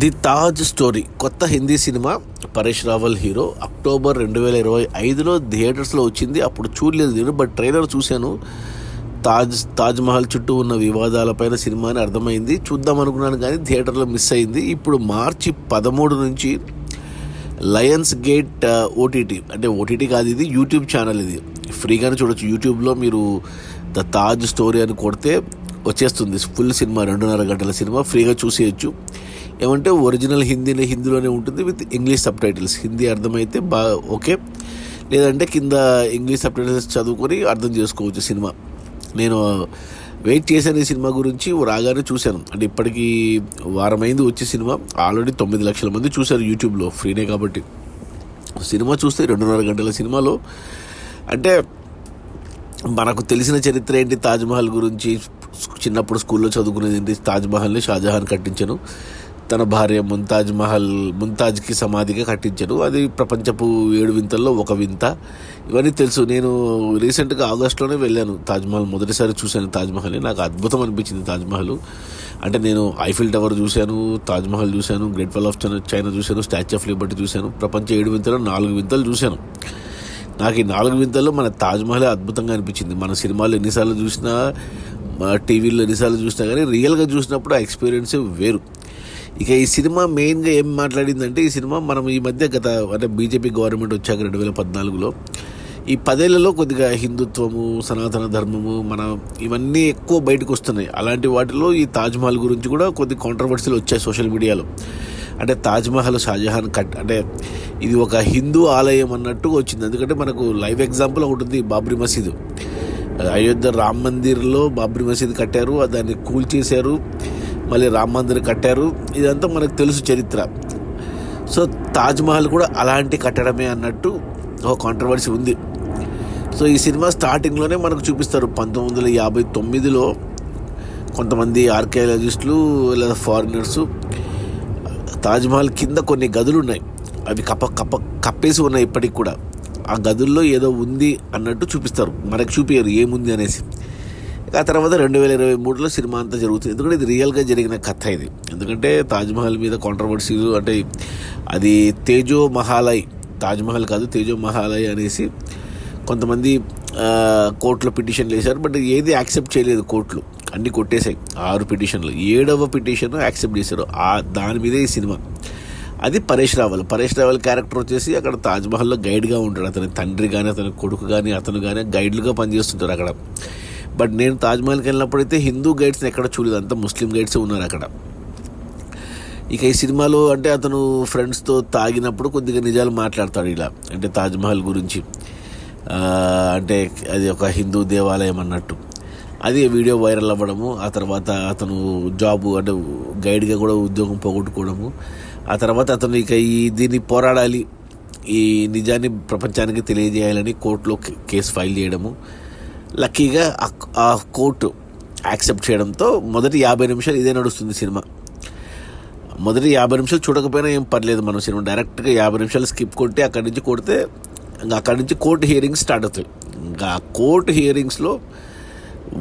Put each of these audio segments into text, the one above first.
The Taj story కొత్త హిందీ సినిమా. Paresh Rawal hero. October 2025లో థియేటర్స్లో వచ్చింది. అప్పుడు చూడలేదు నేను, బట్ ట్రైలర్ చూశాను. తాజ్మహల్ చుట్టూ ఉన్న వివాదాలపైన సినిమా అని అర్థమైంది. చూద్దాం అనుకున్నాను కానీ థియేటర్లో మిస్ అయింది. ఇప్పుడు మార్చి 13 నుంచి లయన్స్ గేట్ ఓటీటీ, అంటే ఓటీటీ కాదు, ఇది యూట్యూబ్ ఛానల్. ఇది ఫ్రీగానే చూడొచ్చు. యూట్యూబ్లో మీరు ద తాజ్ స్టోరీ అని కొడితే వచ్చేస్తుంది. ఫుల్ సినిమా, 2.5 గంటల సినిమా ఫ్రీగా చూసేయచ్చు. ఏమంటే ఒరిజినల్ హిందీలోనే ఉంటుంది with English sub titles. Hindi అర్థమైతే ఓకే, లేదంటే కింద ఇంగ్లీష్ సబ్ టైటిల్స్ చదువుకొని అర్థం చేసుకోవచ్చు సినిమా. నేను వెయిట్ చేశాను ఈ సినిమా గురించి. రాగానే చూశాను. అంటే ఇప్పటికీ వారమైంది వచ్చే సినిమా. ఆల్రెడీ 9 లక్షల మంది చూశారు యూట్యూబ్లో, ఫ్రీనే కాబట్టి. సినిమా చూస్తే 2.5 గంటల సినిమాలో అంటే మనకు తెలిసిన చరిత్ర ఏంటి తాజ్మహల్ గురించి, చిన్నప్పుడు స్కూల్లో చదువుకునేది ఏంటి, తాజ్మహల్ని షాజహాన్ కట్టించను, తన భార్య ముంతాజ్కి సమాధిగా కట్టించను. అది ప్రపంచపు 7 వింతల్లో ఒక వింత. ఇవన్నీ తెలుసు. నేను రీసెంట్గా ఆగస్టులోనే వెళ్ళాను తాజ్మహల్. మొదటిసారి చూశాను తాజ్మహల్ని. నాకు అద్భుతం అనిపించింది తాజ్మహల్. అంటే నేను ఐఫిల్ టవర్ చూశాను, తాజ్మహల్ చూశాను, గ్రేట్ వాల్ ఆఫ్ చైనా చూశాను, స్టాచ్యూ ఆఫ్ లిబర్టీ చూశాను. ప్రపంచ 7 వింతల్లో 4 వింతలు చూశాను. నాకు ఈ 4 వింతల్లో మన తాజ్మహలే అద్భుతంగా అనిపించింది. మన సినిమాలు ఎన్నిసార్లు చూసినా, టీవీలో ఎన్నిసార్లు చూసినా కానీ రియల్గా చూసినప్పుడు ఆ ఎక్స్పీరియన్సే వేరు. ఇక ఈ సినిమా మెయిన్గా ఏం మాట్లాడిందంటే, ఈ సినిమా మనం ఈ మధ్య అంటే బీజేపీ గవర్నమెంట్ వచ్చాక 2014లో ఈ 10 ఏళ్లలో కొద్దిగా హిందుత్వము, సనాతన ధర్మము, ఇవన్నీ ఎక్కువ బయటకు వస్తున్నాయి. అలాంటి వాటిలో ఈ తాజ్మహల్ గురించి కూడా కొద్ది కాంట్రవర్సీలు వచ్చాయి సోషల్ మీడియాలో. అంటే తాజ్మహల్ షాజహాన్ అంటే ఇది ఒక హిందూ ఆలయం అన్నట్టు వచ్చింది. ఎందుకంటే మనకు లైవ్ ఎగ్జాంపుల్ ఒకటి ఉంది, బాబ్రీ మసీదు. అయోధ్య రామ్ మందిర్లో బాబ్రీ మసీద్ కట్టారు, దాన్ని కూల్చేశారు, మళ్ళీ రామ్ మందిర్ కట్టారు. ఇదంతా మనకు తెలుసు చరిత్ర. సో తాజ్మహల్ కూడా అలాంటి కట్టడమే అన్నట్టు ఒక కాంట్రవర్సీ ఉంది. సో ఈ సినిమా స్టార్టింగ్లోనే మనకు చూపిస్తారు 1959లో కొంతమంది ఆర్కియాలజిస్టులు లేదా ఫారినర్సు తాజ్మహల్ కింద కొన్ని గదులు ఉన్నాయి, అవి కప్పేసి ఉన్నాయి ఇప్పటికి కూడా. ఆ గదుల్లో ఏదో ఉంది అన్నట్టు చూపిస్తారు, మనకు చూపించారు ఏముంది అనేసి. ఆ తర్వాత 2023లో సినిమా అంతా జరుగుతుంది. ఎందుకంటే ఇది రియల్గా జరిగిన కథ ఇది. ఎందుకంటే తాజ్మహల్ మీద కాంట్రవర్సీలు, అంటే అది తేజో మహాలయ్, తాజ్మహల్ కాదు తేజో మహాలయ్ అనేసి కొంతమంది కోర్టులో పిటిషన్లు వేశారు. బట్ ఏది యాక్సెప్ట్ చేయలేదు కోర్టులు, అన్నీ కొట్టేశాయి. 6 పిటిషన్లు, 7వ పిటిషన్ యాక్సెప్ట్ చేశారు. దాని మీదే ఈ సినిమా. అది పరేష్ రావల్ క్యారెక్టర్ వచ్చేసి అక్కడ తాజ్మహల్లో గైడ్గా ఉంటాడు. అతని తండ్రి కానీ అతని కొడుకు కానీ అతను కానీ గైడ్లుగా పనిచేస్తుంటారు అక్కడ. బట్ నేను తాజ్మహల్కి వెళ్ళినప్పుడైతే హిందూ గైడ్స్ని ఎక్కడ చూడలేదు, అంతా ముస్లిం గైడ్సే ఉన్నారు అక్కడ. ఇక ఈ సినిమాలో అంటే అతను ఫ్రెండ్స్తో తాగినప్పుడు కొద్దిగా నిజాలు మాట్లాడతాడు ఇలా, అంటే తాజ్మహల్ గురించి. అంటే అది ఒక హిందూ దేవాలయం అన్నట్టు. అది వీడియో వైరల్ అవ్వడము, ఆ తర్వాత అతను జాబు అంటే గైడ్గా కూడా ఉద్యోగం పోగొట్టుకోవడము, ఆ తర్వాత అతను ఇక దీన్ని పోరాడాలి, ఈ నిజాన్ని ప్రపంచానికి తెలియజేయాలని కోర్టులో కేసు ఫైల్ చేయడము. లక్కీగా ఆ కోర్టు యాక్సెప్ట్ చేయడంతో మొదటి 50 నిమిషాలు ఇదే నడుస్తుంది సినిమా. మొదటి 50 నిమిషాలు చూడకపోయినా ఏం పర్లేదు, మనం సినిమా డైరెక్ట్గా 50 నిమిషాలు స్కిప్ కొట్టి అక్కడి నుంచి కొడితే ఇంకా అక్కడి నుంచి కోర్టు హియరింగ్స్ స్టార్ట్ అవుతాయి. ఇంకా ఆ కోర్టు హియరింగ్స్లో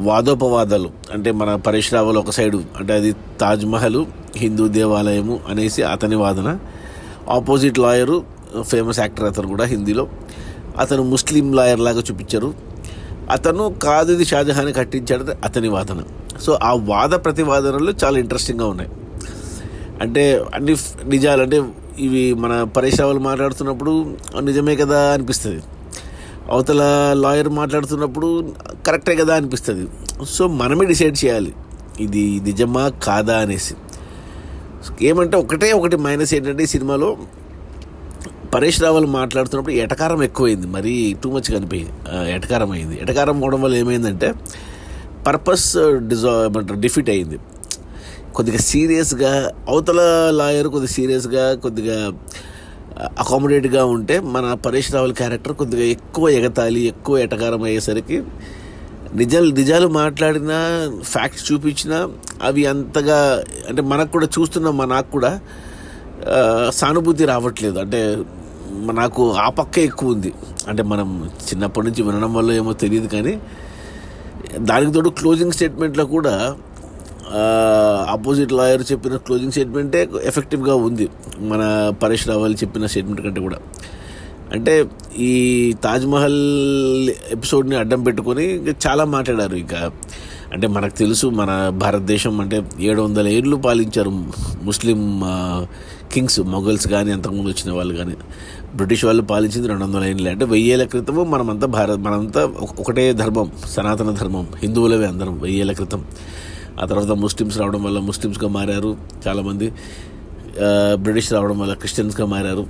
వాదోపవాదాలు, అంటే మన పరేష్ రావల్ ఒక సైడు, అంటే అది తాజ్మహల్ హిందూ దేవాలయము అనేసి అతని వాదన. ఆపోజిట్ లాయరు, ఫేమస్ యాక్టర్ అతను కూడా హిందీలో, అతను ముస్లిం లాయర్ లాగా చూపించారు. అతను కాదు ఇది షాజహాన్ కట్టించాడు అతని వాదన. సో ఆ వాద ప్రతివాదనలు చాలా ఇంట్రెస్టింగ్గా ఉన్నాయి. అంటే అన్ని నిజాలు, అంటే ఇవి మన పరేష్ రావల్ మాట్లాడుతున్నప్పుడు నిజమే కదా అనిపిస్తుంది, అవతల లాయర్ మాట్లాడుతున్నప్పుడు కరెక్టే కదా అనిపిస్తుంది. సో మనమే డిసైడ్ చేయాలి ఇది నిజమా కాదా అనేసి. ఏమంటే ఒకటి మైనస్ ఏంటంటే ఈ సినిమాలో పరేష్ రావల్ మాట్లాడుతున్నప్పుడు ఎటకారం ఎక్కువైంది, మరీ టూ మచ్గా ఎటకారం అయింది. ఎటకారం అవడం వల్ల ఏమైందంటే పర్పస్ డిఫీట్ అయింది. కొద్దిగా సీరియస్గా అవతల లాయర్ కొద్దిగా అకామిడేట్గా ఉంటే మన పరేష్ రావల్ క్యారెక్టర్ కొద్దిగా ఎక్కువ ఎగతాళి, ఎక్కువ ఎటకారం అయ్యేసరికి నిజాలు మాట్లాడినా, ఫ్యాక్ట్స్ చూపించినా అవి అంతగా, అంటే మనకు కూడా చూస్తున్న నాకు కూడా సానుభూతి రావట్లేదు. అంటే నాకు ఆ పక్కే ఎక్కువ ఉంది. అంటే మనం చిన్నప్పటి నుంచి వినడం వల్ల ఏమో తెలియదు కానీ దానికి తోడు క్లోజింగ్ స్టేట్మెంట్లో కూడా ఆపోజిట్ లాయర్ చెప్పిన క్లోజింగ్ స్టేట్మెంటే ఎఫెక్టివ్గా ఉంది మన పరేష్ రావల్ చెప్పిన స్టేట్మెంట్ కంటే కూడా. అంటే ఈ తాజ్మహల్ ఎపిసోడ్ని అడ్డం పెట్టుకొని చాలా మాట్లాడారు. ఇక అంటే మనకు తెలుసు మన భారతదేశం అంటే 700 ఏళ్ళు పాలించారు ముస్లిం కింగ్స్, మొఘల్స్ కానీ అంతకుముందు వచ్చిన వాళ్ళు కానీ. బ్రిటిష్ వాళ్ళు పాలించింది 200 ఏళ్ళు. అంటే 1000 ఏళ్ళ క్రితము మనంతా ఒకటే ధర్మం, సనాతన ధర్మం, హిందువులవే అందరం 1000 ఏళ్ళ క్రితం. ఆ తర్వాత ముస్లిమ్స్ రావడం వల్ల ముస్లిమ్స్గా మారారు చాలామంది, బ్రిటిష్ రావడం వల్ల క్రిస్టియన్స్గా మారారు.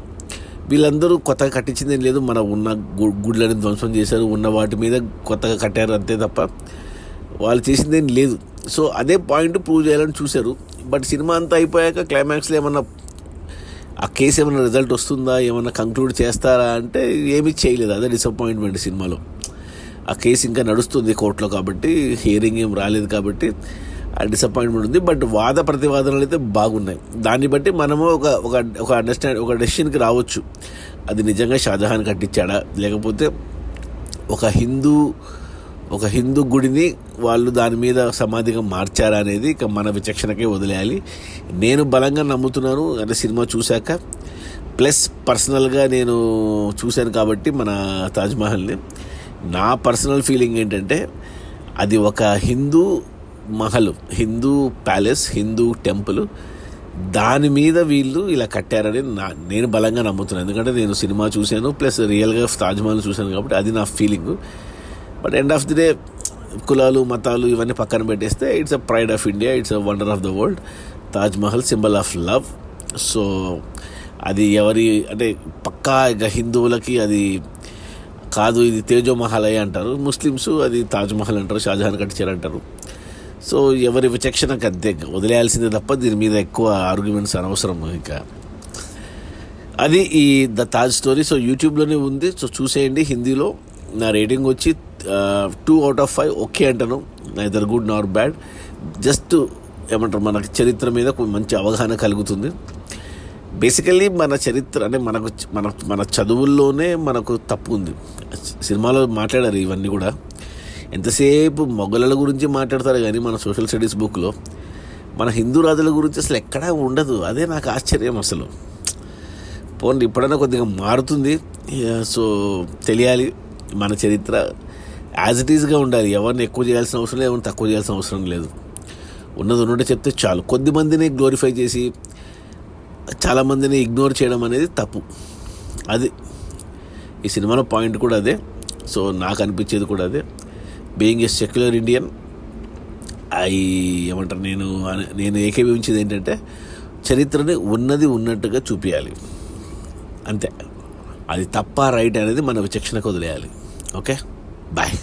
వీళ్ళందరూ కొత్తగా కట్టించింది ఏం లేదు, మన ఉన్న గుడ్లని ధ్వంసం చేశారు, ఉన్న వాటి మీద కొత్తగా కట్టారు అంతే తప్ప వాళ్ళు చేసింది ఏం లేదు. సో అదే పాయింట్ ప్రూవ్ చేయాలని చూశారు. బట్ సినిమా అంతా అయిపోయాక క్లైమాక్స్లో ఏమన్నా ఆ కేసు ఏమైనా రిజల్ట్ వస్తుందా, ఏమన్నా కంక్లూడ్ చేస్తారా అంటే ఏమీ చేయలేదు. అదే డిసప్పాయింట్మెంట్ సినిమాలో. ఆ కేసు ఇంకా నడుస్తుంది కోర్టులో కాబట్టి, హియరింగ్ ఏం రాలేదు కాబట్టి ఆ డిసప్పాయింట్మెంట్ ఉంది. బట్ వాద ప్రతివాదనలు అయితే బాగున్నాయి. దాన్ని బట్టి మనము ఒక డెసిషన్కి రావచ్చు. అది నిజంగా షాజహాన్ కట్టించాడా, లేకపోతే ఒక హిందూ గుడిని వాళ్ళు దాని మీద సమాధిగా మార్చారా అనేది ఇక మన విచక్షణకే వదిలేయాలి. నేను బలంగా నమ్ముతున్నాను అంటే సినిమా చూశాక, ప్లస్ పర్సనల్గా నేను చూశాను కాబట్టి మన తాజ్మహల్ని. నా పర్సనల్ ఫీలింగ్ ఏంటంటే అది ఒక హిందూ మహల్, హిందూ ప్యాలెస్, హిందూ టెంపుల్, దాని మీద వీళ్ళు ఇలా కట్టారని నేను బలంగా నమ్ముతున్నాను. ఎందుకంటే నేను సినిమా చూశాను, ప్లస్ రియల్గా తాజ్మహల్ చూశాను కాబట్టి అది నా feeling. But end of the day కులాలు మతాలు ఇవన్నీ పక్కన పెట్టేస్తే it's a pride of India, it's a wonder of the world. Taj Mahal symbol of love. So అది ఎవరి అంటే పక్కా ఇక హిందువులకి అది కాదు, ఇది తేజోమహల్ అంటారు, ముస్లిమ్స్ అది తాజ్మహల్ అంటారు, షాజహాన్ కట్టించారంటారు. సో ఎవరి విచక్షణకు అంతే వదిలేయాల్సిందే తప్ప దీని మీద ఎక్కువ ఆర్గ్యుమెంట్స్ అనవసరం. ఇంకా అది ఈ ద తాజ్ స్టోరీ. సో యూట్యూబ్లోనే ఉంది, సో చూసేయండి. హిందీలో నా రేటింగ్ వచ్చి 2/5 ఓకే అంటాను. నైదర్ గుడ్ నార్ బ్యాడ్. జస్ట్ ఏమంటారు, మనకి చరిత్ర మీద మంచి అవగాహన కలుగుతుంది. బేసికల్లీ మన చరిత్ర అంటే మన చదువుల్లోనే మనకు తప్పు ఉంది. సినిమాలో మాట్లాడారు ఇవన్నీ కూడా. ఎంతసేపు మొఘలుల గురించి మాట్లాడతారు కానీ మన సోషల్ స్టడీస్ బుక్లో మన హిందూ రాజుల గురించి అసలు ఎక్కడా ఉండదు. అదే నాకు ఆశ్చర్యం అసలు. పోనీ ఇప్పుడైనా కొద్దిగా మారుతుంది. సో తెలియాలి మన చరిత్ర యాజ్ ఇట్ ఈజ్గా ఉండాలి. ఎవరిని ఎక్కువ చేయాల్సిన అవసరం లేదు, ఎవరిని తక్కువ చేయాల్సిన అవసరం లేదు. ఉన్నది ఉన్నట్టు చెప్తే చాలు. కొద్దిమందిని గ్లోరిఫై చేసి చాలామందిని ఇగ్నోర్ చేయడం అనేది తప్పు. అది ఈ సినిమాలో పాయింట్ కూడా అదే. సో నాకు అనిపించేది కూడా అదే. బీయింగ్ ఏ సెక్యులర్ ఇండియన్, ఏమంటారు, నేను ఏకీభవించేది ఏంటంటే చరిత్రని ఉన్నది ఉన్నట్టుగా చూపించాలి అంతే. అది తప్ప రైట్ అనేది మన విచక్షణకు వదిలేయాలి. Okay, bye.